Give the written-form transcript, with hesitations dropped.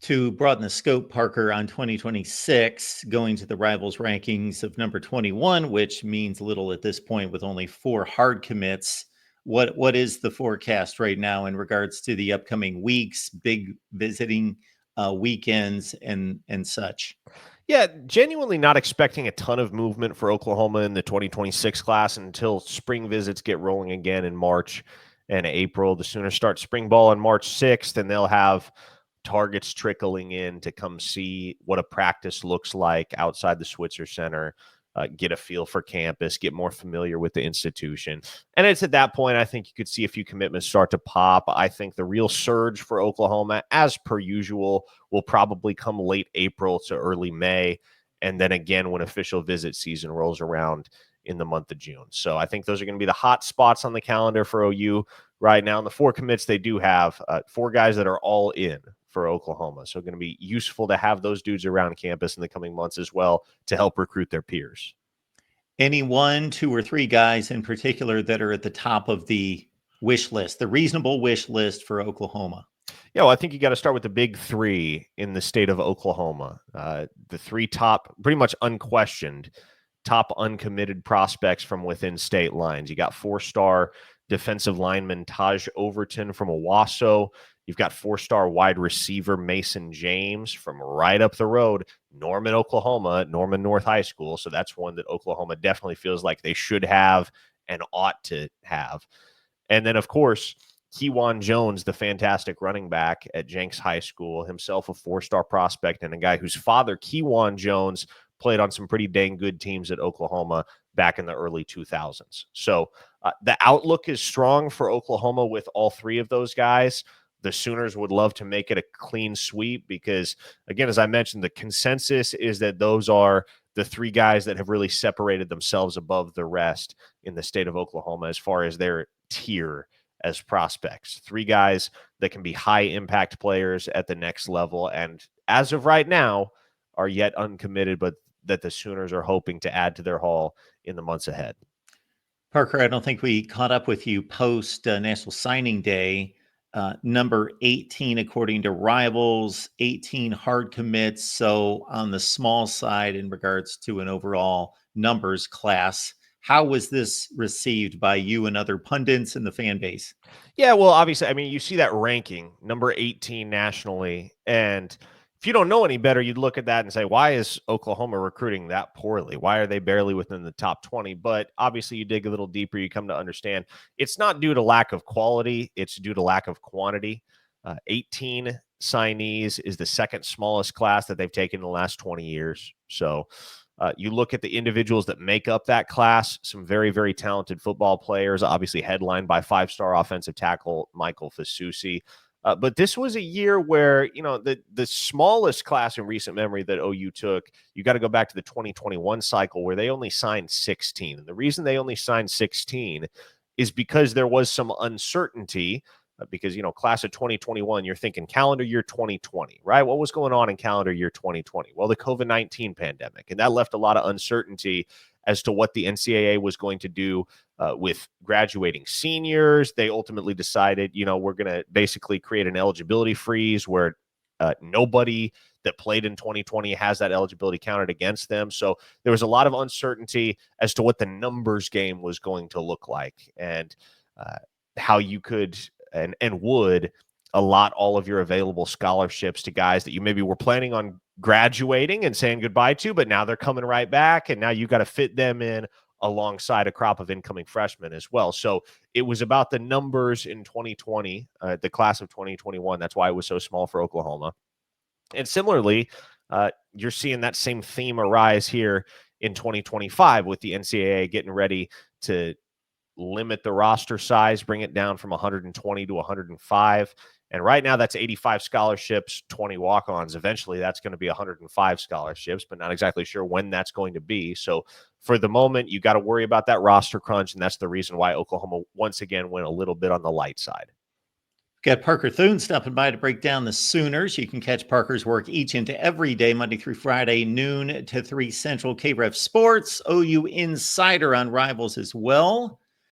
To broaden the scope, Parker, on 2026, going to the Rivals rankings of number 21, which means little at this point with only 4 hard commits. What is the forecast right now in regards to the upcoming weeks, big visiting weekends, and such? Yeah, genuinely not expecting a ton of movement for Oklahoma in the 2026 class until spring visits get rolling again in March and April. The Sooners start spring ball on March 6th, and they'll have targets trickling in to come see what a practice looks like outside the Switzer Center, get a feel for campus, get more familiar with the institution. And it's at that point, I think you could see a few commitments start to pop. I think the real surge for Oklahoma, as per usual, will probably come late April to early May. And then again, when official visit season rolls around in the month of June. So I think those are going to be the hot spots on the calendar for OU right now. And the 4 commits they do have, 4 guys that are all in for Oklahoma. So going to be useful to have those dudes around campus in the coming months as well to help recruit their peers. Any 1, 2, or 3 guys in particular that are at the top of the wish list, the reasonable wish list for Oklahoma? Yeah, well, I think you got to start with the big 3 in the state of Oklahoma. The 3 top, pretty much unquestioned, top uncommitted prospects from within state lines. You got 4-star defensive lineman Taj Overton from Owasso. You've got 4-star wide receiver Mason James from right up the road, Norman, Oklahoma, Norman North High School. So that's one that Oklahoma definitely feels like they should have and ought to have. And then, of course, Kewan Jones, the fantastic running back at Jenks High School, himself a 4-star prospect and a guy whose father, Kewan Jones, played on some pretty dang good teams at Oklahoma back in the early 2000s. So the outlook is strong for Oklahoma with all 3 of those guys. The Sooners would love to make it a clean sweep because, again, as I mentioned, the consensus is that those are the 3 guys that have really separated themselves above the rest in the state of Oklahoma as far as their tier as prospects. 3 guys that can be high impact players at the next level. And as of right now, are yet uncommitted, but that the Sooners are hoping to add to their haul in the months ahead. Parker, I don't think we caught up with you post National Signing Day. Number 18, according to Rivals, 18 hard commits. So on the small side in regards to an overall numbers class. How was this received by you and other pundits in the fan base? Yeah, well, obviously, I mean, you see that ranking, number 18 nationally. And if you don't know any better, you'd look at that and say, why is Oklahoma recruiting that poorly? Why are they barely within the top 20? But obviously, you dig a little deeper, you come to understand it's not due to lack of quality, it's due to lack of quantity. 18 signees is the second smallest class that they've taken in the last 20 years. So you look at the individuals that make up that class, some very, very talented football players, obviously headlined by 5-star offensive tackle Michael Fasusi. But this was a year where, you know, the smallest class in recent memory that OU took, you got to go back to the 2021 cycle where they only signed 16. And the reason they only signed 16 is because there was some uncertainty because, you know, class of 2021, you're thinking calendar year 2020, right? What was going on in calendar year 2020? Well, the COVID-19 pandemic, and that left a lot of uncertainty as to what the NCAA was going to do with graduating seniors. They ultimately decided, you know, we're going to basically create an eligibility freeze where nobody that played in 2020 has that eligibility counted against them. So there was a lot of uncertainty as to what the numbers game was going to look like and how you could and would allot all of your available scholarships to guys that you maybe were planning on graduating and saying goodbye to, but now they're coming right back, and now you got to fit them in alongside a crop of incoming freshmen as well. So it was about the numbers in 2020, the class of 2021. That's why it was so small for Oklahoma. And similarly, you're seeing that same theme arise here in 2025 with the NCAA getting ready to limit the roster size, bring it down from 120 to 105. And right now that's 85 scholarships, 20 walk-ons. Eventually that's going to be 105 scholarships, but not exactly sure when that's going to be. So for the moment, you got to worry about that roster crunch, and that's the reason why Oklahoma once again went a little bit on the light side. Got Parker Thune stopping by to break down the Sooners. You can catch Parker's work each and every day, Monday through Friday, noon to 3 Central, KREF Sports, OU Insider on Rivals as well.